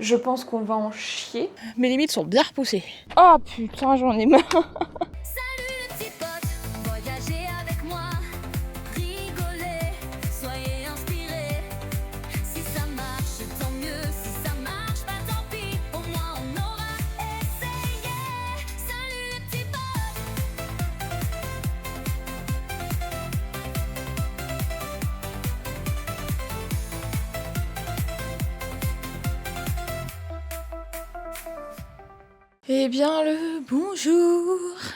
je pense qu'on va en chier. Mes limites sont bien repoussées. Oh putain, j'en ai marre. Salut les petits potes, voyagez avec moi, rigolez, soyez inspirés. Si ça marche, tant mieux, si ça marche pas, tant pis, au moins on aura essayé. Salut les petits potes. Eh bien le bonjour.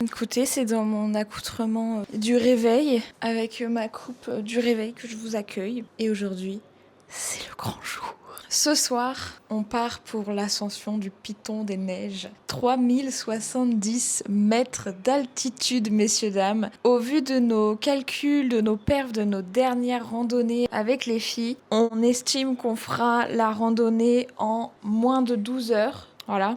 Écoutez, c'est dans mon accoutrement du réveil, avec ma coupe du réveil que je vous accueille. Et aujourd'hui, c'est le grand jour. Ce soir, on part pour l'ascension du Piton des Neiges. 3070 mètres d'altitude, messieurs, dames. Au vu de nos calculs, de nos perfs, de nos dernières randonnées avec les filles, on estime qu'on fera la randonnée en moins de 12 heures. Voilà.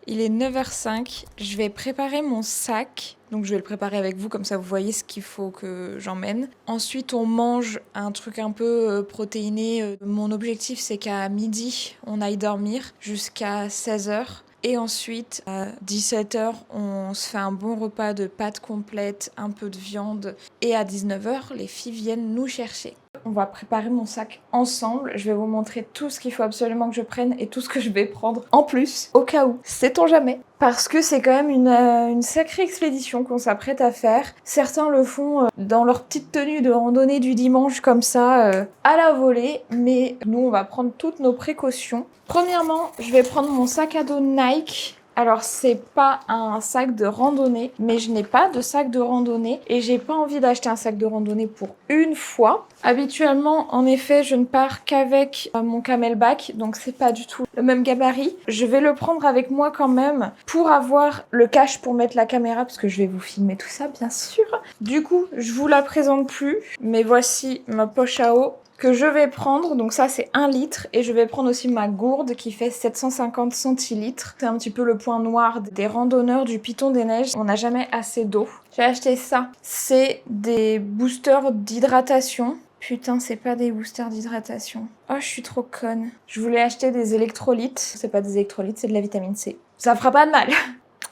Il est 9h05. Je vais préparer mon sac. Donc je vais le préparer avec vous, comme ça vous voyez ce qu'il faut que j'emmène. Ensuite, on mange un truc un peu protéiné. Mon objectif, c'est qu'à midi, on aille dormir jusqu'à 16h. Et ensuite, à 17h, on se fait un bon repas de pâtes complètes, un peu de viande. Et à 19h, les filles viennent nous chercher. On va préparer mon sac ensemble. Je vais vous montrer tout ce qu'il faut absolument que je prenne et tout ce que je vais prendre en plus, au cas où. Sait-on jamais. Parce que c'est quand même une sacrée expédition qu'on s'apprête à faire. Certains le font dans leur petite tenue de randonnée du dimanche comme ça, à la volée. Mais nous, on va prendre toutes nos précautions. Premièrement, je vais prendre mon sac à dos Nike. Alors c'est pas un sac de randonnée, mais je n'ai pas de sac de randonnée et j'ai pas envie d'acheter un sac de randonnée pour une fois. Habituellement, en effet, je ne pars qu'avec mon camelback, donc c'est pas du tout le même gabarit. Je vais le prendre avec moi quand même pour avoir le cache pour mettre la caméra, parce que je vais vous filmer tout ça, bien sûr. Du coup, je vous la présente plus, mais voici ma poche à eau que je vais prendre. Donc ça, c'est 1 litre, et je vais prendre aussi ma gourde qui fait 750 centilitres. C'est un petit peu le point noir des randonneurs du Piton des Neiges. On n'a jamais assez d'eau. J'ai acheté ça. C'est des boosters d'hydratation. Putain, c'est pas des boosters d'hydratation. Oh, je suis trop conne. Je voulais acheter des électrolytes. C'est pas des électrolytes, c'est de la vitamine C. Ça fera pas de mal.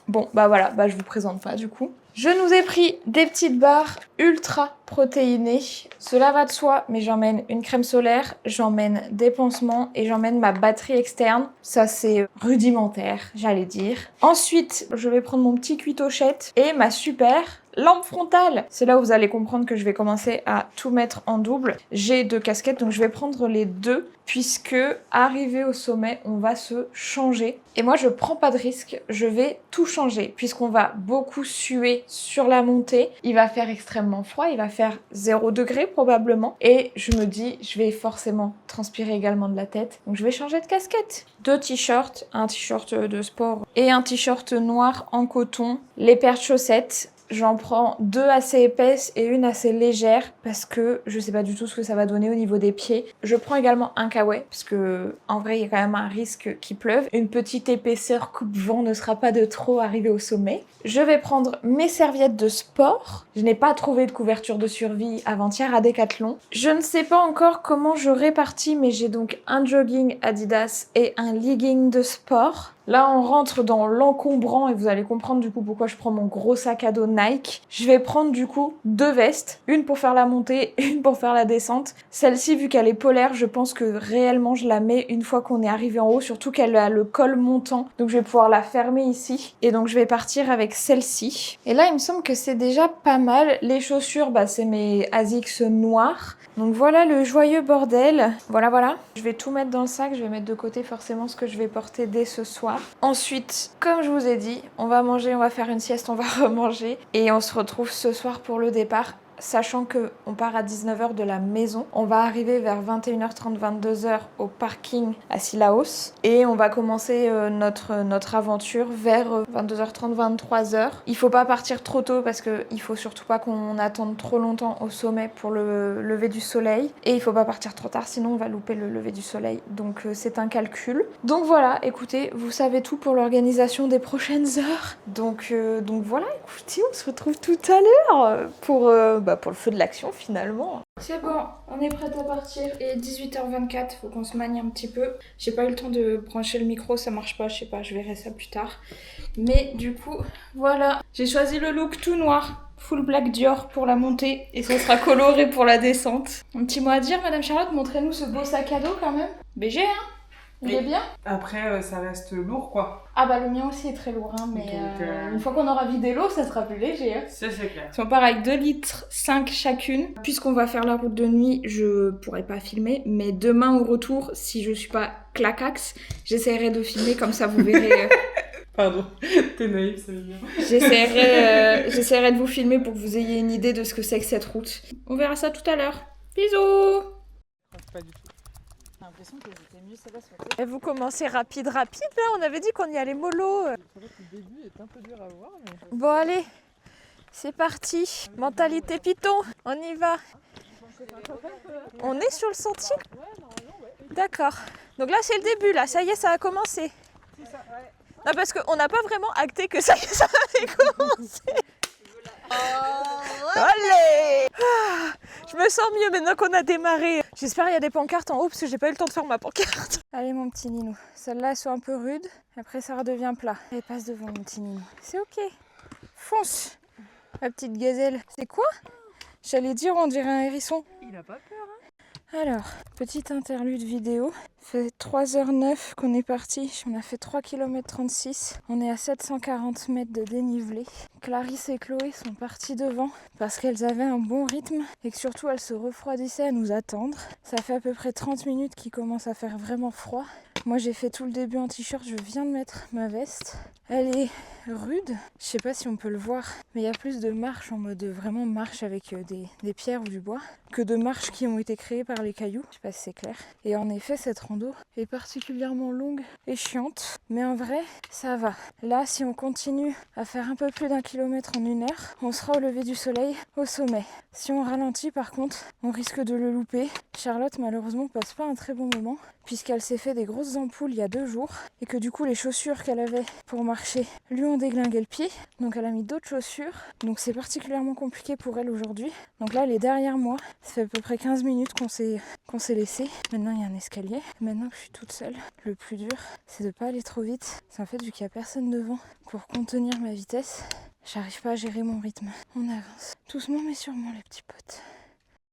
Bon, bah voilà, bah je vous présente pas du coup. Je nous ai pris des petites barres ultra protéinées. Cela va de soi, mais j'emmène une crème solaire, j'emmène des pansements et j'emmène ma batterie externe. Ça, c'est rudimentaire, j'allais dire. Ensuite, je vais prendre mon petit cuitochette et ma super lampe frontale. C'est là où vous allez comprendre que je vais commencer à tout mettre en double. J'ai 2 casquettes, donc je vais prendre les 2, puisque arrivé au sommet, on va se changer. Et moi, je prends pas de risque, je vais tout changer, puisqu'on va beaucoup suer sur la montée. Il va faire extrêmement froid, il va faire 0 degré probablement. Et je me dis, je vais forcément transpirer également de la tête. Donc je vais changer de casquette. 2 t-shirts, un t-shirt de sport et un t-shirt noir en coton. Les paires de chaussettes. J'en prends 2 assez épaisses et une assez légère parce que je sais pas du tout ce que ça va donner au niveau des pieds. Je prends également un kawaii parce que en vrai il y a quand même un risque qu'il pleuve. Une petite épaisseur coupe-vent ne sera pas de trop arrivé au sommet. Je vais prendre mes serviettes de sport. Je n'ai pas trouvé de couverture de survie avant-hier à Decathlon. Je ne sais pas encore comment je répartis, mais j'ai donc un jogging Adidas et un legging de sport. Là, on rentre dans l'encombrant et vous allez comprendre du coup pourquoi je prends mon gros sac à dos Nike. Je vais prendre du coup 2 vestes, une pour faire la montée et une pour faire la descente. Celle-ci, vu qu'elle est polaire, je pense que réellement je la mets une fois qu'on est arrivé en haut, surtout qu'elle a le col montant. Donc je vais pouvoir la fermer ici. Et donc je vais partir avec celle-ci. Et là, il me semble que c'est déjà pas mal. Les chaussures, bah c'est mes Asics noirs. Donc voilà le joyeux bordel. Voilà. Je vais tout mettre dans le sac. Je vais mettre de côté forcément ce que je vais porter dès ce soir. Ensuite, comme je vous ai dit, on va manger, on va faire une sieste, on va remanger. Et on se retrouve ce soir pour le départ. Sachant qu'on part à 19h de la maison. On va arriver vers 21h30, 22h au parking à Sillaos. Et on va commencer notre aventure vers 22h30, 23h. Il faut pas partir trop tôt parce qu'il faut surtout pas qu'on attende trop longtemps au sommet pour le lever du soleil. Et il faut pas partir trop tard, sinon on va louper le lever du soleil. Donc c'est un calcul. Donc voilà, écoutez, vous savez tout pour l'organisation des prochaines heures. Donc voilà, écoutez, on se retrouve tout à l'heure pour le feu de l'action finalement. C'est bon, on est prête à partir et 18h24, faut qu'on se manie un petit peu. J'ai pas eu le temps de brancher le micro, ça marche pas, je sais pas, je verrai ça plus tard. Mais du coup, voilà, j'ai choisi le look tout noir, full black Dior pour la montée et ça sera coloré pour la descente. Un petit mot à dire, Madame Charlotte, montrez-nous ce beau sac à dos quand même. BG, hein? Il est bien? Après, ça reste lourd, quoi. Ah bah le mien aussi est très lourd, hein, mais une fois qu'on aura vidé l'eau, ça sera plus léger. Hein. C'est clair. Si on part avec 2,5 litres chacune, puisqu'on va faire la route de nuit, je pourrai pas filmer, mais demain au retour, si je suis pas clacax, j'essaierai de filmer, comme ça vous verrez... Pardon, t'es naïf, c'est mignon. J'essaierai de vous filmer pour que vous ayez une idée de ce que c'est que cette route. On verra ça tout à l'heure. Bisous! Pas du tout. J'ai l'impression que c'était mieux celle-là sur le... Et vous commencez rapide là, on avait dit qu'on y allait mollo. Le début est un peu dur à voir, mais... Bon allez, c'est parti, mentalité Python, on y va. On est sur le sentier? D'accord, donc là c'est le début, là, ça y est, ça a commencé. Non, parce qu'on n'a pas vraiment acté que ça y est, ça avait commencé. Allez! Je me sens mieux maintenant qu'on a démarré. J'espère qu'il y a des pancartes en haut parce que j'ai pas eu le temps de faire ma pancarte. Allez mon petit Ninou, celles-là elles sont un peu rudes, après ça redevient plat. Allez, passe devant mon petit Ninou, c'est ok. Fonce, ma petite gazelle. C'est quoi? J'allais dire on dirait un hérisson. Il a pas peur, hein? Alors, petite interlude vidéo. Fait 3h09 qu'on est parti. On a fait 3 km 36. On est à 740 mètres de dénivelé. Clarisse et Chloé sont parties devant parce qu'elles avaient un bon rythme et que surtout elles se refroidissaient à nous attendre. Ça fait à peu près 30 minutes qu'il commence à faire vraiment froid. Moi j'ai fait tout le début en t-shirt, je viens de mettre ma veste. Elle est rude, je sais pas si on peut le voir, mais il y a plus de marches en mode vraiment marche avec des pierres ou du bois que de marches qui ont été créées par les cailloux. Je sais pas si c'est clair. Et en effet cette rando est particulièrement longue et chiante, mais en vrai ça va. Là si on continue à faire un peu plus d'1 kilomètre en 1 heure, on sera au lever du soleil au sommet. Si on ralentit par contre, on risque de le louper. Charlotte malheureusement passe pas un très bon moment puisqu'elle s'est fait des grosses ampoules il y a 2 jours et que du coup les chaussures qu'elle avait pour marcher lui ont déglingué le pied, donc elle a mis d'autres chaussures, donc c'est particulièrement compliqué pour elle aujourd'hui. Donc là elle est derrière moi, ça fait à peu près 15 minutes qu'on s'est laissé. Maintenant il y a un escalier, maintenant que je suis toute seule, le plus dur c'est de pas aller trop vite, c'est en fait vu qu'il y a personne devant pour contenir ma vitesse, j'arrive pas à gérer mon rythme. On avance doucement mais sûrement les petits potes.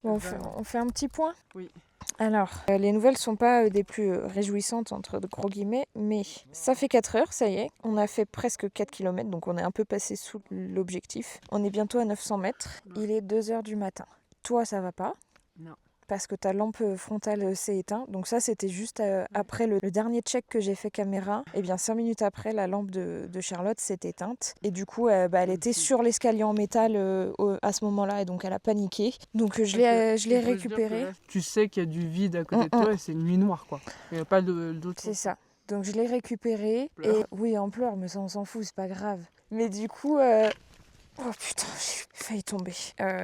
Bon, on fait un petit point? Oui. Alors, les nouvelles sont pas des plus réjouissantes entre de gros guillemets, mais ça fait 4 heures, ça y est. On a fait presque 4 km, donc on est un peu passé sous l'objectif. On est bientôt à 900 mètres, il est 2h du matin. Toi, ça va pas? Non. Parce que ta lampe frontale s'est éteinte. Donc ça, c'était juste après le dernier check que j'ai fait caméra. Et bien 5 minutes après, la lampe de Charlotte s'est éteinte. Et du coup, elle était sur l'escalier en métal à ce moment-là. Et donc, elle a paniqué. Donc, je l'ai récupérée. Tu sais qu'il y a du vide à côté de toi et c'est une nuit noire, quoi. Il n'y a pas d'autre C'est ça. Donc, je l'ai récupérée. Et oui, en pleurs, mais ça, on s'en fout, c'est pas grave. Mais du coup... Oh putain, j'ai failli tomber.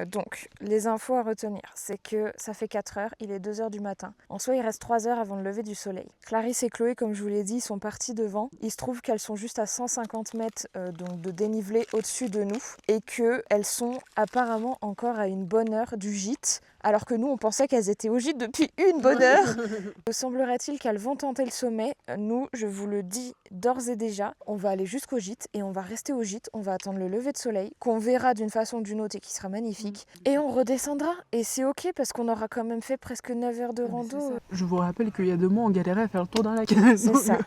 Donc, les infos à retenir, c'est que ça fait 4 heures, il est 2h du matin. En soi, il reste 3 heures avant le lever du soleil. Clarisse et Chloé, comme je vous l'ai dit, sont parties devant. Il se trouve qu'elles sont juste à 150 mètres donc de dénivelé au-dessus de nous et qu'elles sont apparemment encore à une bonne heure du gîte. Alors que nous, on pensait qu'elles étaient au gîte depuis une bonne heure. Semblerait-il qu'elles vont tenter le sommet. Nous, je vous le dis d'ores et déjà, on va aller jusqu'au gîte et on va rester au gîte. On va attendre le lever de soleil, qu'on verra d'une façon ou d'une autre et qui sera magnifique. Et on redescendra. Et c'est ok parce qu'on aura quand même fait presque 9 heures de rando. Je vous rappelle qu'il y a 2 mois, on galérait à faire le tour d'un lac. C'est ça.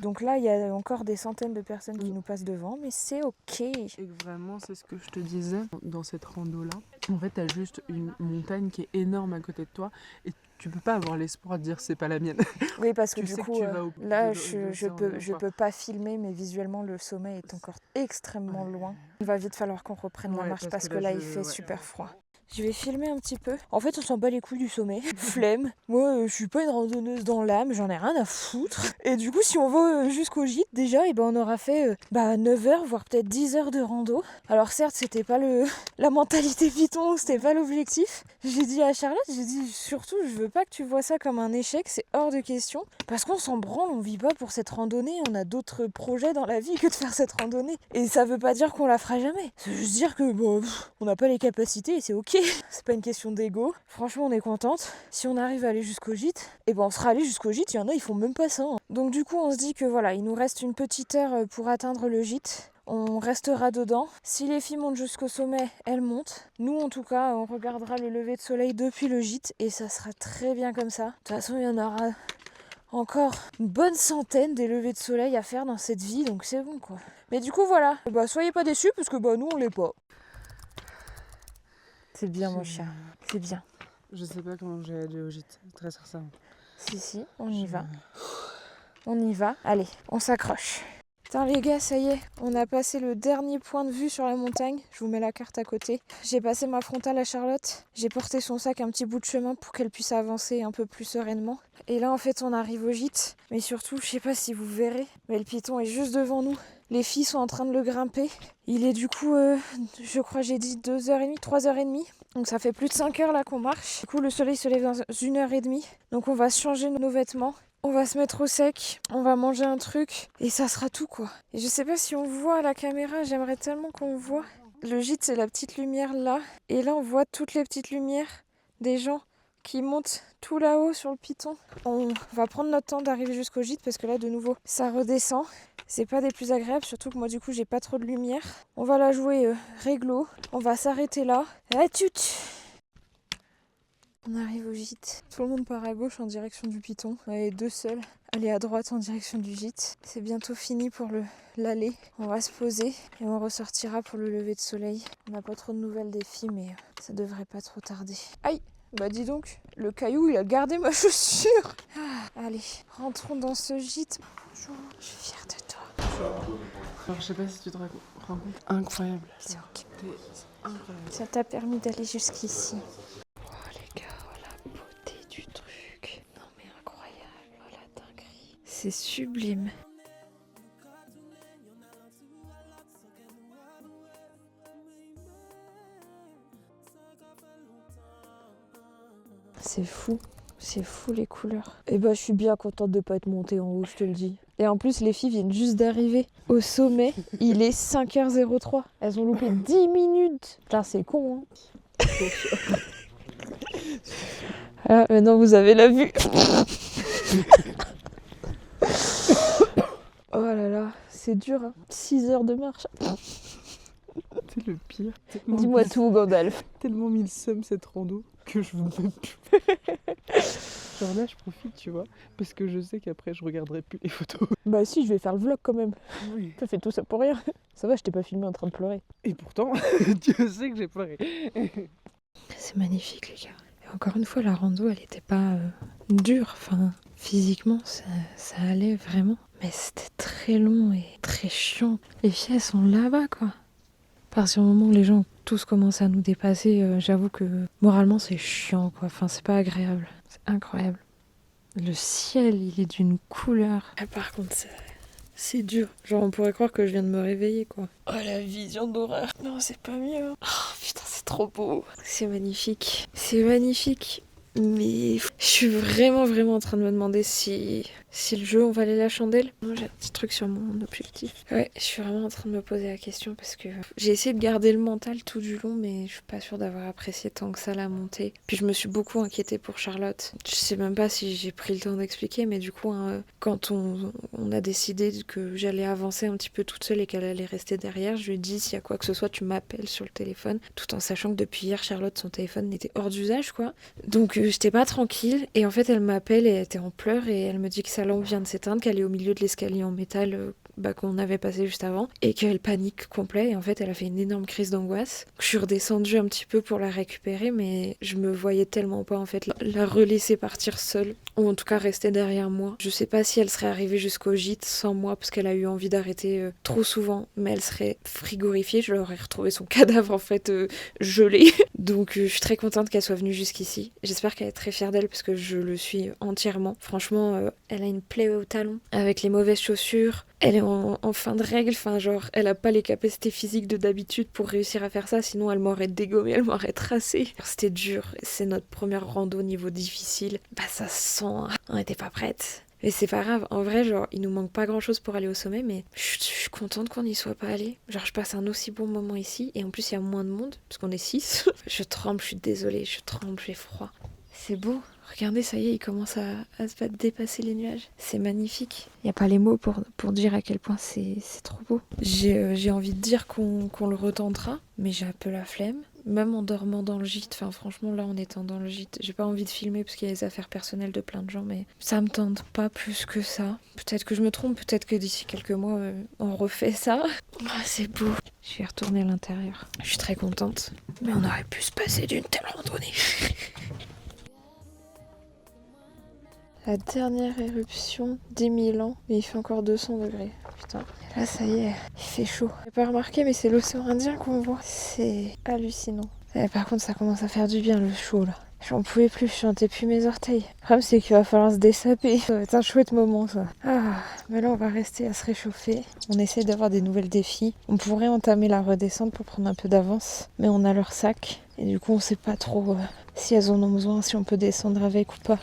Donc là, il y a encore des centaines de personnes qui nous passent devant, mais c'est ok. Et vraiment, c'est ce que je te disais dans cette rando-là. En fait, t'as juste une montagne qui est énorme à côté de toi et tu peux pas avoir l'espoir de dire c'est pas la mienne. Oui, parce que Tu du sais que coup, tu vas là, je peux pas filmer, mais visuellement, le sommet est encore extrêmement loin. Il va vite falloir qu'on reprenne la marche parce que là, il fait super froid. Je vais filmer un petit peu. En fait, on s'en bat les couilles du sommet. Flemme. Moi, je suis pas une randonneuse dans l'âme, j'en ai rien à foutre. Et du coup, si on va jusqu'au gîte, déjà, et ben, on aura fait 9 heures, voire peut-être 10 heures de rando. Alors certes, c'était pas la mentalité Python, c'était pas l'objectif. J'ai dit à Charlotte, j'ai dit surtout, je veux pas que tu vois ça comme un échec, c'est hors de question. Parce qu'on s'en branle, on vit pas pour cette randonnée, on a d'autres projets dans la vie que de faire cette randonnée. Et ça veut pas dire qu'on la fera jamais. Ça veut juste dire que on n'a pas les capacités et c'est ok. ok. C'est pas une question d'ego. Franchement, on est contente. Si on arrive à aller jusqu'au gîte, et ben on sera allé jusqu'au gîte. Il y en a, ils font même pas ça. Hein. Donc du coup, on se dit que voilà, il nous reste une petite heure pour atteindre le gîte. On restera dedans. Si les filles montent jusqu'au sommet, elles montent. Nous, en tout cas, on regardera le lever de soleil depuis le gîte et ça sera très bien comme ça. De toute façon, il y en aura encore une bonne centaine des levées de soleil à faire dans cette vie, donc c'est bon quoi. Mais du coup, voilà. Bah, soyez pas déçus parce que bah, nous, on l'est pas. C'est bien, mon chat. C'est bien. Je sais pas comment j'ai aller au gîte, très sincèrement. Si, on y va. On y va. Allez, on s'accroche. Putain les gars, ça y est, on a passé le dernier point de vue sur la montagne. Je vous mets la carte à côté. J'ai passé ma frontale à Charlotte. J'ai porté son sac un petit bout de chemin pour qu'elle puisse avancer un peu plus sereinement. Et là en fait on arrive au gîte. Mais surtout, je sais pas si vous verrez, mais le piton est juste devant nous. Les filles sont en train de le grimper. Il est du coup, je crois j'ai dit 2h30, 3h30. Donc ça fait plus de 5 heures là qu'on marche. Du coup le soleil se lève dans 1h30. Donc on va changer nos vêtements. On va se mettre au sec, on va manger un truc et ça sera tout quoi. Et je sais pas si on voit à la caméra, j'aimerais tellement qu'on voit. Le gîte c'est la petite lumière là et là on voit toutes les petites lumières des gens qui montent tout là-haut sur le piton. On va prendre notre temps d'arriver jusqu'au gîte parce que là de nouveau ça redescend. C'est pas des plus agréables, surtout que moi du coup j'ai pas trop de lumière. On va la jouer réglo, on va s'arrêter là. À tut. On arrive au gîte. Tout le monde part à gauche en direction du piton. On est deux seuls. Aller à droite en direction du gîte. C'est bientôt fini pour l'aller. On va se poser et on ressortira pour le lever de soleil. On n'a pas trop de nouvelles des filles, mais ça devrait pas trop tarder. Aïe! Bah dis donc, le caillou il a gardé ma chaussure. Allez, rentrons dans ce gîte. Bonjour, je suis fière de toi. Alors je sais pas si tu te rends compte. Incroyable. C'est ok. C'est incroyable. Ça t'a permis d'aller jusqu'ici. Non mais incroyable, oh la dinguerie. C'est sublime. C'est fou les couleurs. Et bah je suis bien contente de pas être montée en haut, je te le dis. Et en plus les filles viennent juste d'arriver au sommet. Il est 5h03. Elles ont loupé 10 minutes. Putain c'est con hein. Ah, maintenant vous avez la vue. Oh là là, c'est dur. Hein. 6 heures de marche. C'est le pire. Dis-moi tout, Gandalf. Tellement mis le seum cette rando que je veux même plus. Genre là, je profite, tu vois, parce que je sais qu'après, je regarderai plus les photos. Bah si, je vais faire le vlog quand même. Oui. T'as fait tout ça pour rien. Ça va, je t'ai pas filmé en train de pleurer. Et pourtant, Dieu sait que j'ai pleuré. C'est magnifique, les gars. Et encore une fois, la rando, elle était pas dure. Enfin, physiquement, ça allait vraiment. Mais c'était très long et très chiant. Les filles, elles sont là-bas, quoi. À partir du moment où les gens tous commencent à nous dépasser, j'avoue que moralement, c'est chiant, quoi. Enfin, c'est pas agréable. C'est incroyable. Le ciel, il est d'une couleur. Ah, par contre, c'est dur. Genre, on pourrait croire que je viens de me réveiller, quoi. Oh, la vision d'horreur. Non, c'est pas mieux. Oh, putain, c'est trop beau. C'est magnifique. C'est magnifique. Mais je suis vraiment en train de me demander si le jeu on valait la chandelle. Moi j'ai un petit truc sur mon objectif. Ouais, je suis vraiment en train de me poser la question parce que j'ai essayé de garder le mental tout du long mais je suis pas sûre d'avoir apprécié tant que ça la montée. Puis je me suis beaucoup inquiétée pour Charlotte. Je sais même pas si j'ai pris le temps d'expliquer mais du coup hein, quand on a décidé que j'allais avancer un petit peu toute seule et qu'elle allait rester derrière, je lui ai dit s'il y a quoi que ce soit tu m'appelles sur le téléphone tout en sachant que depuis hier Charlotte son téléphone n'était hors d'usage quoi. Donc j'étais pas tranquille et en fait elle m'appelle et elle était en pleurs et elle me dit que sa lampe vient de s'éteindre, qu'elle est au milieu de l'escalier en métal qu'on avait passé juste avant et qu'elle panique complet et en fait elle a fait une énorme crise d'angoisse. Je suis redescendue un petit peu pour la récupérer mais je me voyais tellement pas en fait la relaisser partir seule ou en tout cas rester derrière moi. Je sais pas si elle serait arrivée jusqu'au gîte sans moi parce qu'elle a eu envie d'arrêter trop souvent mais elle serait frigorifiée, je leur aurais retrouvé son cadavre en fait gelé. Donc je suis très contente qu'elle soit venue jusqu'ici. J'espère qu'elle est très fière d'elle parce que je le suis entièrement. Franchement elle a une plaie au talon avec les mauvaises chaussures. Elle est en fin de règle, enfin genre elle a pas les capacités physiques de d'habitude pour réussir à faire ça, sinon elle m'aurait dégommé, elle m'aurait tracé. C'était dur, c'est notre première rando niveau difficile. Bah ça se sent, on était pas prête. Et c'est pas grave, en vrai, genre, il nous manque pas grand chose pour aller au sommet, mais je suis contente qu'on n'y soit pas allé. Genre, je passe un aussi bon moment ici, et en plus, il y a moins de monde, parce qu'on est 6. Je tremble, je suis désolée, je tremble, j'ai froid. C'est beau. Regardez, ça y est, il commence à se dépasser les nuages. C'est magnifique. Il n'y a pas les mots pour dire à quel point c'est trop beau. J'ai envie de dire qu'on le retentera, mais j'ai un peu la flemme. Même en dormant dans le gîte, enfin franchement là en étant dans le gîte, j'ai pas envie de filmer parce qu'il y a les affaires personnelles de plein de gens, mais ça me tente pas plus que ça. Peut-être que je me trompe, peut-être que d'ici quelques mois on refait ça. Ah, c'est beau. Je vais retourner à l'intérieur. Je suis très contente. Mais on aurait pu se passer d'une telle randonnée. La dernière éruption des 1000 ans, mais il fait encore 200 degrés. Putain. Et là, ça y est, il fait chaud. J'ai pas remarqué, mais c'est l'océan Indien qu'on voit. C'est hallucinant. Et par contre, ça commence à faire du bien le chaud là. J'en pouvais plus, je sentais plus mes orteils. Le problème, c'est qu'il va falloir se dessaper. Ça va être un chouette moment, ça. Ah, mais là, on va rester à se réchauffer. On essaie d'avoir des nouvelles défis. On pourrait entamer la redescente pour prendre un peu d'avance, mais on a leur sac. Et du coup, on sait pas trop si elles en ont besoin, si on peut descendre avec ou pas.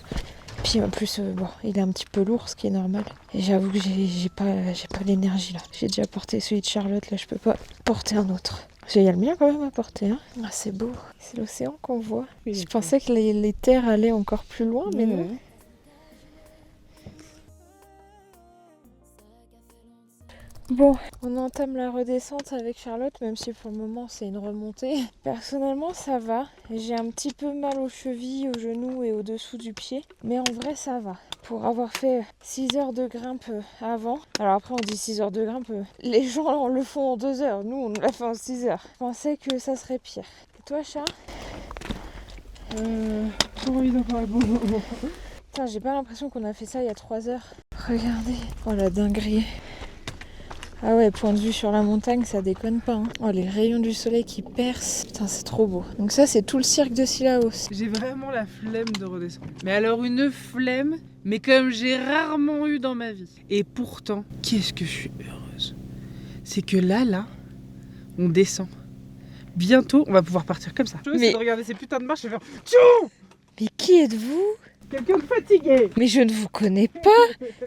Puis en plus, bon, il est un petit peu lourd, ce qui est normal. Et j'avoue que j'ai pas l'énergie là. J'ai déjà porté celui de Charlotte, là je peux pas porter un autre. Il y a le mien quand même à porter, hein. Ah, c'est beau, c'est l'océan qu'on voit. Oui, Je pensais que les terres allaient encore plus loin, mais non. Bon, on entame la redescente avec Charlotte, même si pour le moment c'est une remontée. Personnellement ça va, j'ai un petit peu mal aux chevilles, aux genoux et au dessous du pied, mais en vrai ça va. Pour avoir fait 6 heures de grimpe avant, alors après on dit 6 heures de grimpe, les gens le font en 2 heures, nous on l'a fait en 6 heures. Je pensais que ça serait pire. Et toi Charles ? Oui, bon. Putain, j'ai pas l'impression qu'on a fait ça il y a 3 heures. Regardez, oh la dinguerie. Ah ouais, point de vue sur la montagne, ça déconne pas. Hein. Oh, les rayons du soleil qui percent. Putain, c'est trop beau. Donc ça, c'est tout le cirque de Sillaos. J'ai vraiment la flemme de redescendre. Mais alors une flemme, mais comme j'ai rarement eu dans ma vie. Et pourtant, qu'est-ce que je suis heureuse. C'est que là, on descend. Bientôt, on va pouvoir partir comme ça. Je vais de regarder ces putains de marches et faire tchou. Mais qui êtes-vous ? Quelqu'un de fatigué. Mais je ne vous connais pas.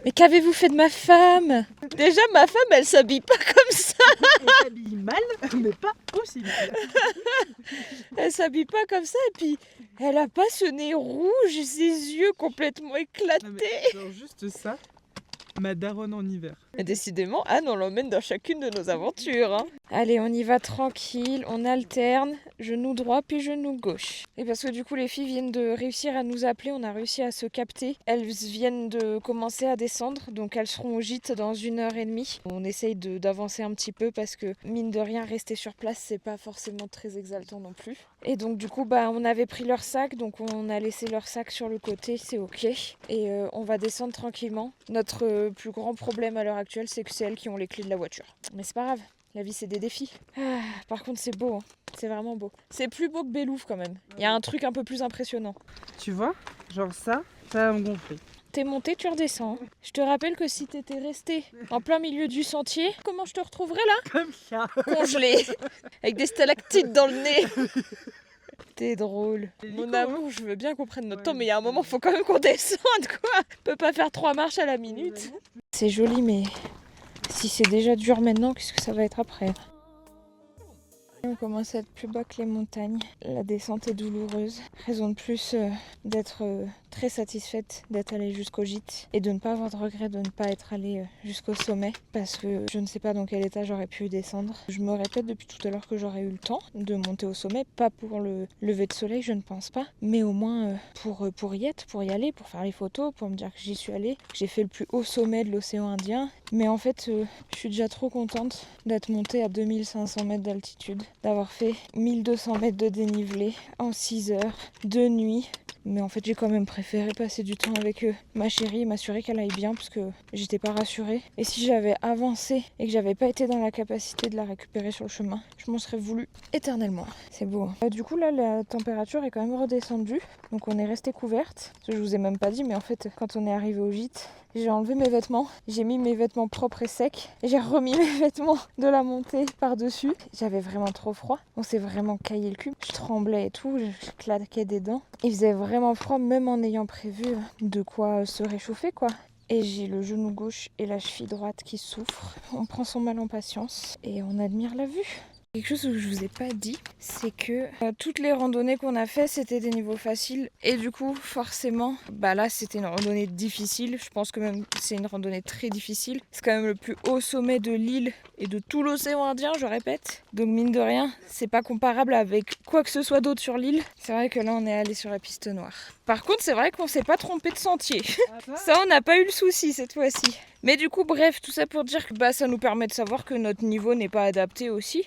Mais qu'avez-vous fait de ma femme ? Déjà, ma femme, elle s'habille pas comme ça. Elle s'habille mal, mais pas aussi mal. Elle s'habille pas comme ça et puis elle a pas ce nez rouge et ses yeux complètement éclatés. Non, mais genre juste ça, ma daronne en hiver. Et décidément, Anne, on l'emmène dans chacune de nos aventures. Hein. Allez, on y va tranquille, on alterne, genou droit puis genou gauche. Et parce que du coup, les filles viennent de réussir à nous appeler, on a réussi à se capter. Elles viennent de commencer à descendre, donc elles seront au gîte dans 1h30. On essaye d'avancer un petit peu parce que, mine de rien, rester sur place, c'est pas forcément très exaltant non plus. Et donc du coup, on avait pris leur sac, donc on a laissé leur sac sur le côté, c'est ok. Et on va descendre tranquillement. Notre plus grand problème à l'heure actuelle, c'est que c'est elles qui ont les clés de la voiture. Mais c'est pas grave. La vie, c'est des défis. Ah, par contre, c'est beau. Hein. C'est vraiment beau. C'est plus beau que Bellouf quand même. Il y a un truc un peu plus impressionnant. Tu vois, genre ça va me gonfler. T'es monté, tu redescends. Je te rappelle que si t'étais resté en plein milieu du sentier, comment je te retrouverais là ? Comme ça. Congelé, avec des stalactites dans le nez. T'es drôle. Mon amour, je veux bien qu'on prenne notre temps, mais il y a un moment, faut quand même qu'on descende, quoi. On peut pas faire 3 marches à la minute. C'est joli, mais si c'est déjà dur maintenant, qu'est-ce que ça va être après ? On commence à être plus bas que les montagnes. La descente est douloureuse. Raison de plus d'être très satisfaite d'être allée jusqu'au gîte et de ne pas avoir de regret de ne pas être allée jusqu'au sommet parce que je ne sais pas dans quel état j'aurais pu descendre. Je me répète depuis tout à l'heure que j'aurais eu le temps de monter au sommet, pas pour le lever de soleil, je ne pense pas, mais au moins pour y être, pour y aller, pour faire les photos, pour me dire que j'y suis allée, que j'ai fait le plus haut sommet de l'océan Indien. Mais en fait, je suis déjà trop contente d'être montée à 2500 mètres d'altitude, d'avoir fait 1200 mètres de dénivelé en 6 heures, de nuit. Mais en fait, j'ai quand même préféré passer du temps avec ma chérie et m'assurer qu'elle aille bien parce que j'étais pas rassurée. Et si j'avais avancé et que j'avais pas été dans la capacité de la récupérer sur le chemin, je m'en serais voulu éternellement. C'est beau. Hein. Du coup, là, la température est quand même redescendue. Donc, on est resté couverte. Je vous ai même pas dit, mais en fait, quand on est arrivé au gîte, j'ai enlevé mes vêtements, j'ai mis mes vêtements propres et secs, et j'ai remis mes vêtements de la montée par-dessus. J'avais vraiment trop froid, on s'est vraiment caillé le cul. Je tremblais et tout, je claquais des dents. Il faisait vraiment froid, même en ayant prévu de quoi se réchauffer, quoi. et j'ai le genou gauche et la cheville droite qui souffrent. On prend son mal en patience et on admire la vue. Quelque chose que je vous ai pas dit, c'est que toutes les randonnées qu'on a fait, c'était des niveaux faciles. Et du coup, forcément, là, c'était une randonnée difficile. Je pense que même c'est une randonnée très difficile. C'est quand même le plus haut sommet de l'île et de tout l'océan Indien, je répète. Donc mine de rien, c'est pas comparable avec quoi que ce soit d'autre sur l'île. C'est vrai que là, on est allé sur la piste noire. Par contre, c'est vrai qu'on s'est pas trompé de sentier. Ça, on n'a pas eu le souci cette fois-ci. Mais du coup, bref, tout ça pour dire que ça nous permet de savoir que notre niveau n'est pas adapté aussi.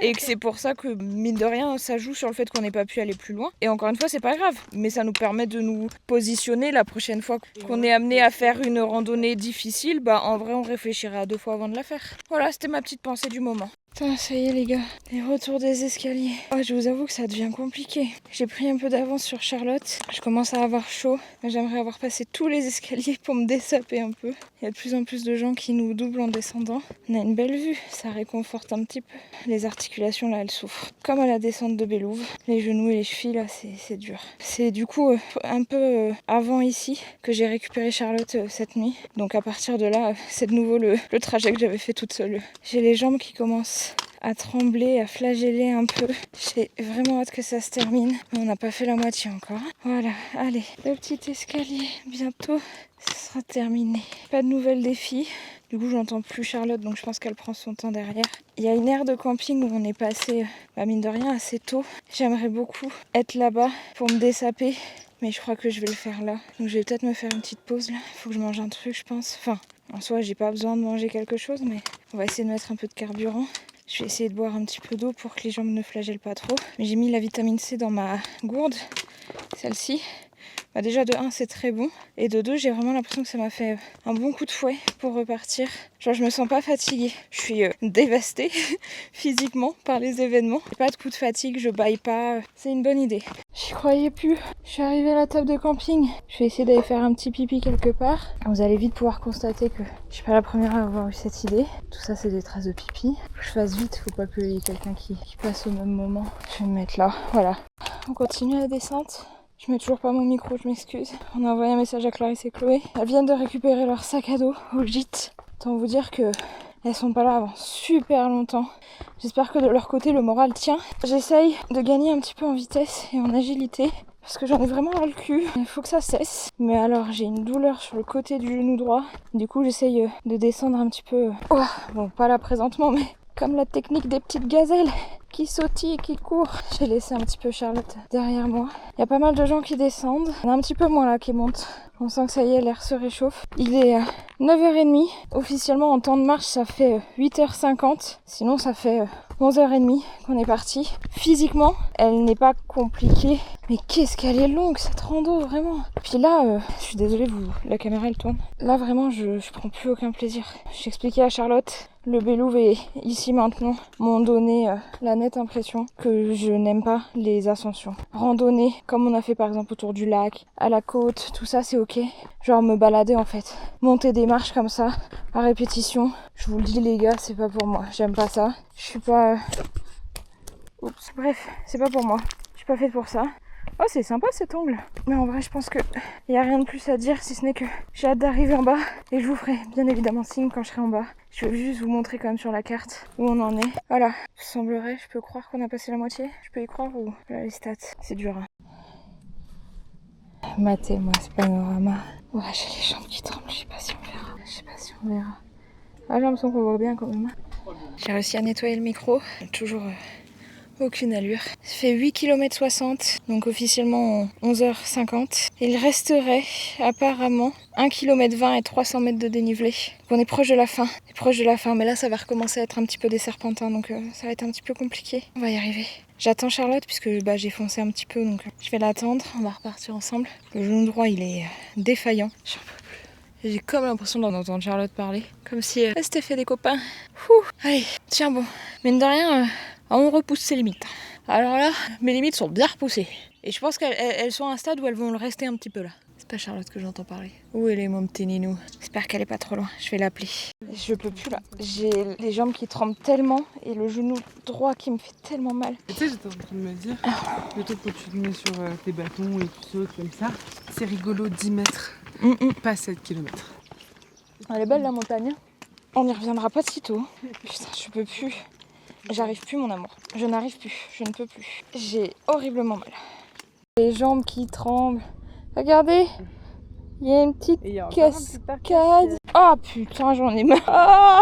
Et que c'est pour ça que, mine de rien, ça joue sur le fait qu'on n'ait pas pu aller plus loin. Et encore une fois, c'est pas grave. Mais ça nous permet de nous positionner la prochaine fois qu'on est amené à faire une randonnée difficile. En vrai, on réfléchira à 2 fois avant de la faire. Voilà, c'était ma petite pensée du moment. Putain, ça y est les gars, les retours des escaliers. Je vous avoue que ça devient compliqué. J'ai pris un peu d'avance sur Charlotte. Je commence à avoir chaud. J'aimerais avoir passé tous les escaliers pour me dessaper un peu. Il y a de plus en plus de gens qui nous doublent en descendant. On a une belle vue, ça réconforte un petit peu. Les articulations là, elles souffrent. Comme à la descente de Bélouve. Les genoux et les chevilles là, c'est dur. C'est du coup un peu avant ici que j'ai récupéré Charlotte cette nuit. Donc à partir de là, c'est de nouveau le trajet que j'avais fait toute seule. J'ai les jambes qui commencent à trembler, à flageller un peu. J'ai vraiment hâte que ça se termine. Mais on n'a pas fait la moitié encore. Voilà, allez, le petit escalier. Bientôt, ce sera terminé. Pas de nouvelles des filles. Du coup, j'entends plus Charlotte, donc je pense qu'elle prend son temps derrière. Il y a une aire de camping où on est passé, mine de rien, assez tôt. J'aimerais beaucoup être là-bas pour me dessaper. Mais je crois que je vais le faire là. Donc je vais peut-être me faire une petite pause là. Faut que je mange un truc, je pense. Enfin, en soi, j'ai pas besoin de manger quelque chose, mais on va essayer de mettre un peu de carburant. Je vais essayer de boire un petit peu d'eau pour que les jambes ne flagellent pas trop. Mais j'ai mis la vitamine C dans ma gourde, celle-ci. Déjà de 1 c'est très bon et de 2 j'ai vraiment l'impression que ça m'a fait un bon coup de fouet pour repartir. Genre je me sens pas fatiguée, je suis dévastée physiquement par les événements. J'ai pas de coup de fatigue, je baille pas, c'est une bonne idée. J'y croyais plus, je suis arrivée à la table de camping. Je vais essayer d'aller faire un petit pipi quelque part. Vous allez vite pouvoir constater que je suis pas la première à avoir eu cette idée. Tout ça c'est des traces de pipi. Faut que je fasse vite, faut pas qu'il y ait quelqu'un qui passe au même moment. Je vais me mettre là, voilà. On continue la descente. Je mets toujours pas mon micro, je m'excuse. On a envoyé un message à Clarisse et Chloé. Elles viennent de récupérer leur sac à dos au gîte. Autant vous dire que elles sont pas là avant super longtemps. J'espère que de leur côté le moral tient. J'essaye de gagner un petit peu en vitesse et en agilité. Parce que j'en ai vraiment ras le cul. Il faut que ça cesse. Mais alors j'ai une douleur sur le côté du genou droit. Du coup j'essaye de descendre un petit peu. Bon, pas là présentement, mais comme la technique des petites gazelles qui sautillent et qui courent. J'ai laissé un petit peu Charlotte derrière moi. Il y a pas mal de gens qui descendent. Il y en a un petit peu moins là qui montent. On sent que ça y est, l'air se réchauffe. Il est 9h30. Officiellement en temps de marche ça fait 8h50. Sinon ça fait 11h30 qu'on est parti. Physiquement, elle n'est pas compliquée. Mais qu'est-ce qu'elle est longue cette rando, vraiment. Puis là, je suis désolée, la caméra elle tourne. Là vraiment je prends plus aucun plaisir. J'expliquais à Charlotte, le Bélouve et ici maintenant m'ont donné la nette impression que je n'aime pas les ascensions. Randonner, comme on a fait par exemple autour du lac, à la côte, tout ça c'est ok. Genre me balader en fait. Monter des marches comme ça, à répétition. Je vous le dis les gars, c'est pas pour moi. J'aime pas ça. Je suis pas... Oups. Bref, c'est pas pour moi. Je suis pas faite pour ça. Oh, c'est sympa cet ongle. Mais en vrai, je pense que y a rien de plus à dire si ce n'est que j'ai hâte d'arriver en bas. Et je vous ferai bien évidemment signe quand je serai en bas. Je vais juste vous montrer quand même sur la carte où on en est. Voilà. Il semblerait, je peux croire qu'on a passé la moitié. Je peux y croire ou... Voilà les stats. C'est dur. Hein. Matez-moi ce panorama. Ouais, j'ai les jambes qui tremblent. Je sais pas si on verra. Ah, j'ai l'impression qu'on voit bien quand même. J'ai réussi à nettoyer le micro. Toujours... aucune allure. Ça fait 8 km 60, donc officiellement 11h50. Il resterait apparemment 1 km 20 et 300 mètres de dénivelé. Donc on est proche de la fin. Mais là ça va recommencer à être un petit peu des serpentins, donc ça va être un petit peu compliqué. On va y arriver. J'attends Charlotte puisque j'ai foncé un petit peu, donc je vais l'attendre. On va repartir ensemble. Le genou droit il est défaillant. J'en peux plus. J'ai comme l'impression d'entendre Charlotte parler. Comme si elle s'était fait des copains. Allez, tiens bon. Mine de rien... on repousse ses limites. Alors là, mes limites sont bien repoussées. Et je pense qu'elles sont à un stade où elles vont le rester un petit peu là. C'est pas Charlotte que j'entends parler. Où elle est mon petit Ninou? J'espère qu'elle est pas trop loin. Je vais l'appeler. Je peux plus là. J'ai les jambes qui tremblent tellement et le genou droit qui me fait tellement mal. Tu sais, j'étais en train de me dire, le truc quand tu te mets sur tes bâtons et tu sautes comme ça, c'est rigolo 10 mètres, pas 7 km. Elle est belle la montagne. On n'y reviendra pas de sitôt. Putain, je peux plus. J'arrive plus mon amour. Je n'arrive plus. Je ne peux plus. J'ai horriblement mal. Les jambes qui tremblent. Regardez. Il y a une petite cascade. Ah putain, j'en ai marre. Ah,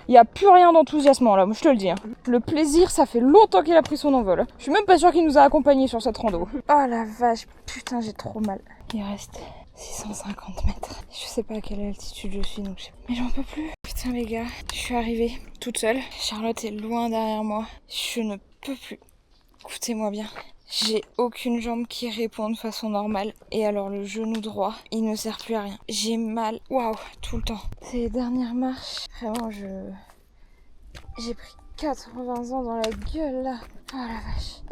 il n'y a plus rien d'enthousiasmant là, moi je te le dis. Hein. Le plaisir, ça fait longtemps qu'il a pris son envol. Je suis même pas sûre qu'il nous a accompagnés sur cette rando. Oh la vache, putain, j'ai trop mal. Il reste 650 mètres. Je sais pas à quelle altitude je suis, donc je sais pas. Mais j'en peux plus. Putain les gars, je suis arrivée toute seule. Charlotte est loin derrière moi. Je ne peux plus. Écoutez-moi bien. J'ai aucune jambe qui répond de façon normale. Et alors le genou droit, il ne sert plus à rien. J'ai mal, waouh, tout le temps. Ces dernières marches, vraiment j'ai pris 80 ans dans la gueule là. Oh la vache,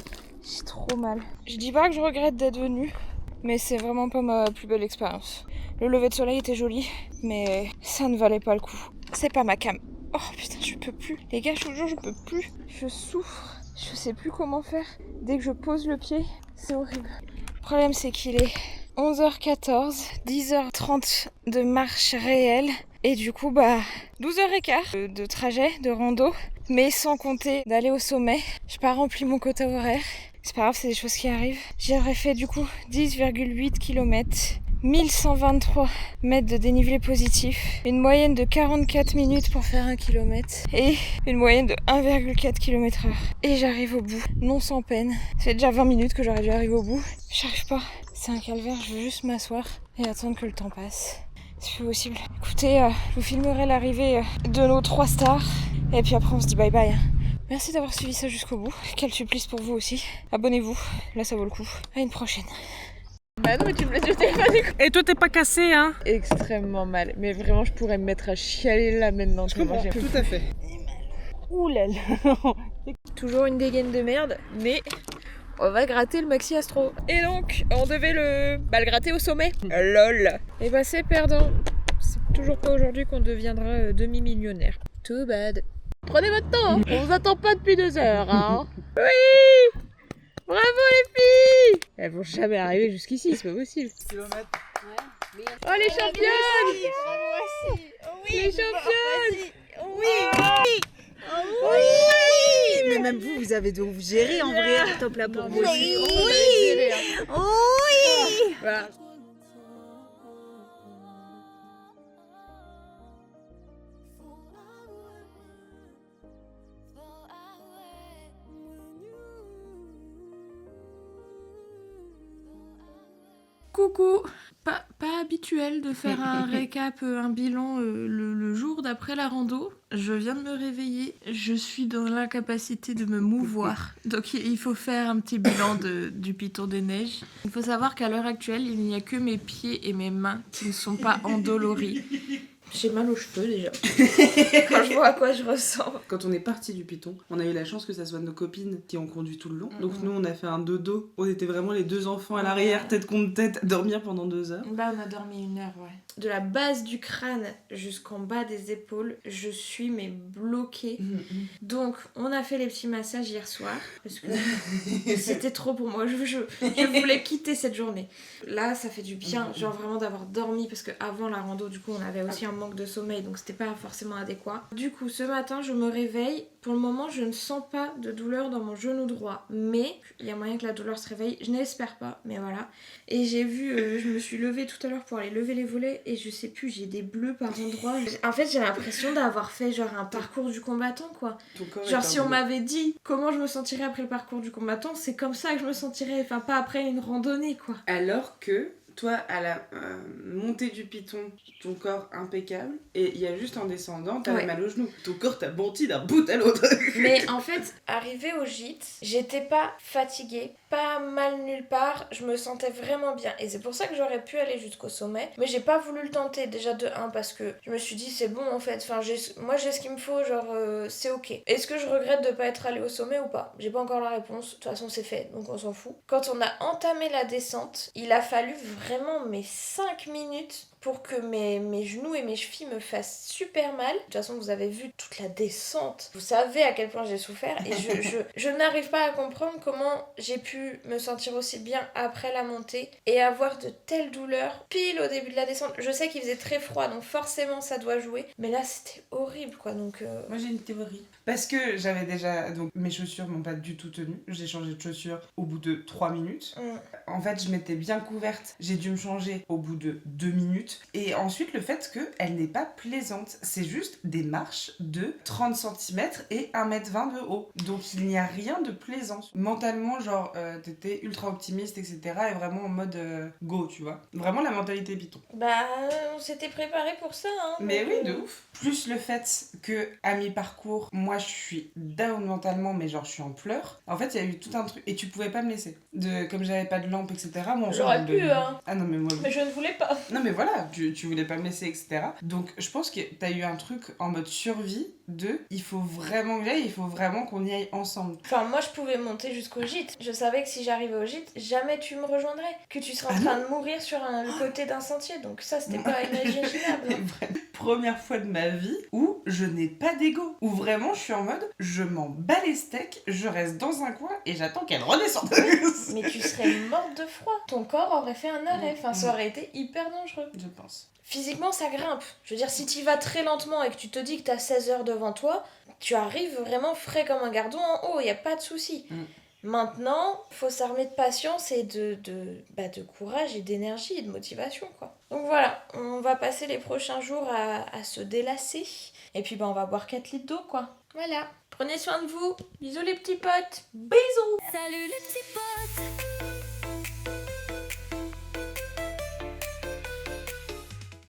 j'ai trop mal. Je dis pas que je regrette d'être venue, mais c'est vraiment pas ma plus belle expérience. Le lever de soleil était joli, mais ça ne valait pas le coup. C'est pas ma cam. Oh putain, je peux plus. Les gars, je vous jure, je peux plus. Je souffre. Je sais plus comment faire. Dès que je pose le pied, c'est horrible. Le problème, c'est qu'il est 11h14, 10h30 de marche réelle. Et du coup, 12h15 de trajet, de rando. Mais sans compter d'aller au sommet. J'ai pas rempli mon quota horaire. C'est pas grave, c'est des choses qui arrivent. J'aurais fait du coup 10,8 km. 1123 mètres de dénivelé positif, une moyenne de 44 minutes pour faire 1 km et une moyenne de 1,4 km/h. Et j'arrive au bout, non sans peine. Ça fait déjà 20 minutes que j'aurais dû arriver au bout. J'arrive pas, c'est un calvaire, je veux juste m'asseoir et attendre que le temps passe. C'est plus possible. Écoutez, je vous filmerai l'arrivée de nos 3 stars et puis après on se dit bye bye. Merci d'avoir suivi ça jusqu'au bout. Quel supplice pour vous aussi. Abonnez-vous, là ça vaut le coup. À une prochaine. Bah non mais tu me laisses du téléphone du coup. Et toi t'es pas cassé hein? Extrêmement mal, mais vraiment je pourrais me mettre à chialer là maintenant. Je comprends, tout à fait. Ouh là là. Toujours une dégaine de merde, mais on va gratter le Maxi Astro. Et donc on devait le gratter au sommet. LOL. Et bah c'est perdant. C'est toujours pas aujourd'hui qu'on deviendra demi-millionnaire. Too bad. Prenez votre temps, hein. On vous attend pas depuis 2 heures. Hein. Oui. Bravo les filles! Elles vont jamais arriver jusqu'ici, c'est pas possible. Oh les championnes! Les championnes! Oui! Oui! Mais même vous, vous avez de vous gérer en vrai. Top là pour vous aussi. Oui! Oui! Voilà. Coucou! Pas habituel de faire un récap, un bilan le jour d'après la rando. Je viens de me réveiller, je suis dans l'incapacité de me mouvoir. Donc il faut faire un petit bilan du Piton des Neiges. Il faut savoir qu'à l'heure actuelle, il n'y a que mes pieds et mes mains qui ne sont pas endoloris. J'ai mal aux cheveux déjà. Quand je vois à quoi je ressemble. Quand on est parti du Piton, on a eu la chance que ça soit nos copines qui ont conduit tout le long. Donc nous, on a fait un dodo. On était vraiment les 2 enfants à l'arrière, tête contre tête, à dormir pendant 2 heures. Bah on a dormi 1 heure, ouais. De la base du crâne jusqu'en bas des épaules, je suis bloquée. Donc on a fait les petits massages hier soir parce que c'était trop pour moi. Je voulais quitter cette journée. Là, ça fait du bien, genre vraiment d'avoir dormi parce que avant la rando, du coup, on avait aussi un manque de sommeil, donc c'était pas forcément adéquat. Du coup, ce matin, je me réveille. Pour le moment, je ne sens pas de douleur dans mon genou droit, mais il y a moyen que la douleur se réveille. Je n'espère pas, mais voilà. Et j'ai vu, je me suis levée tout à l'heure pour aller lever les volets et je sais plus, j'ai des bleus par endroits. En fait, j'ai l'impression d'avoir fait genre un parcours du combattant, quoi. Genre si on m'avait dit comment je me sentirais après le parcours du combattant, c'est comme ça que je me sentirais, enfin pas après une randonnée, quoi. Alors que toi, à la montée du Piton, ton corps impeccable, et il y a juste en descendant, t'as mal au genou. Ton corps t'a bondi d'un bout à l'autre. Mais en fait, arrivée au gîte, j'étais pas fatiguée, pas mal nulle part, je me sentais vraiment bien. Et c'est pour ça que j'aurais pu aller jusqu'au sommet, mais j'ai pas voulu le tenter, déjà de 1, parce que je me suis dit c'est bon en fait, enfin moi j'ai ce qu'il me faut, genre c'est ok. Est-ce que je regrette de pas être allée au sommet ou pas? J'ai pas encore la réponse, de toute façon c'est fait, donc on s'en fout. Quand on a entamé la descente, il a fallu vraiment 5 minutes pour que mes genoux et mes chevilles me fassent super mal. De toute façon, vous avez vu toute la descente. Vous savez à quel point j'ai souffert et je n'arrive pas à comprendre comment j'ai pu me sentir aussi bien après la montée et avoir de telles douleurs pile au début de la descente. Je sais qu'il faisait très froid, donc forcément ça doit jouer. Mais là, c'était horrible, quoi. Donc Moi j'ai une théorie. Parce que j'avais déjà... Donc mes chaussures m'ont pas du tout tenu. J'ai changé de chaussures au bout de 3 minutes. En fait, je m'étais bien couverte. J'ai dû me changer au bout de 2 minutes. Et ensuite, le fait qu'elle n'est pas plaisante. C'est juste des marches de 30 cm et 1,20 m de haut. Donc il n'y a rien de plaisant. Mentalement, genre, t'étais ultra optimiste, etc. Et vraiment en mode go, tu vois. Vraiment la mentalité Python. bah, on s'était préparé pour ça, hein. Mais donc, oui, de ouf. Plus le fait que à mi-parcours, moi je suis down mentalement, mais genre je suis en pleurs. En fait, il y a eu tout un truc et tu pouvais pas me laisser. Comme j'avais pas de lampe, etc. Moi, on J'aurais sort pu, de... hein. Ah non, mais moi. Mais je ne voulais pas. Non, mais voilà, tu voulais pas me laisser, etc. Donc je pense que t'as eu un truc en mode survie de il faut vraiment que j'aille, il faut vraiment qu'on y aille ensemble. Enfin, moi, je pouvais monter jusqu'au gîte. Je savais que si j'arrivais au gîte, jamais tu me rejoindrais. Que tu serais en Ah train de mourir sur le côté d'un sentier. Donc ça, c'était pas imaginable. C'est vrai. Première fois de ma vie où je n'ai pas d'ego. Où vraiment je suis en mode je m'en bats les steaks, je reste dans un coin et j'attends qu'elle redescende. Mais tu serais morte de froid. Ton corps aurait fait un arrêt. Enfin, ça aurait été hyper dangereux. Je pense. Physiquement, ça grimpe. Je veux dire, si tu vas très lentement et que tu te dis que t'as 16 heures devant toi, tu arrives vraiment frais comme un gardon en haut, y a pas de souci. Maintenant, faut s'armer de patience et de courage et d'énergie et de motivation, quoi. Donc voilà, on va passer les prochains jours à se délasser. Et puis on va boire 4 litres d'eau, quoi. Voilà. Prenez soin de vous. Bisous les petits potes. Bisous. Salut les petits potes,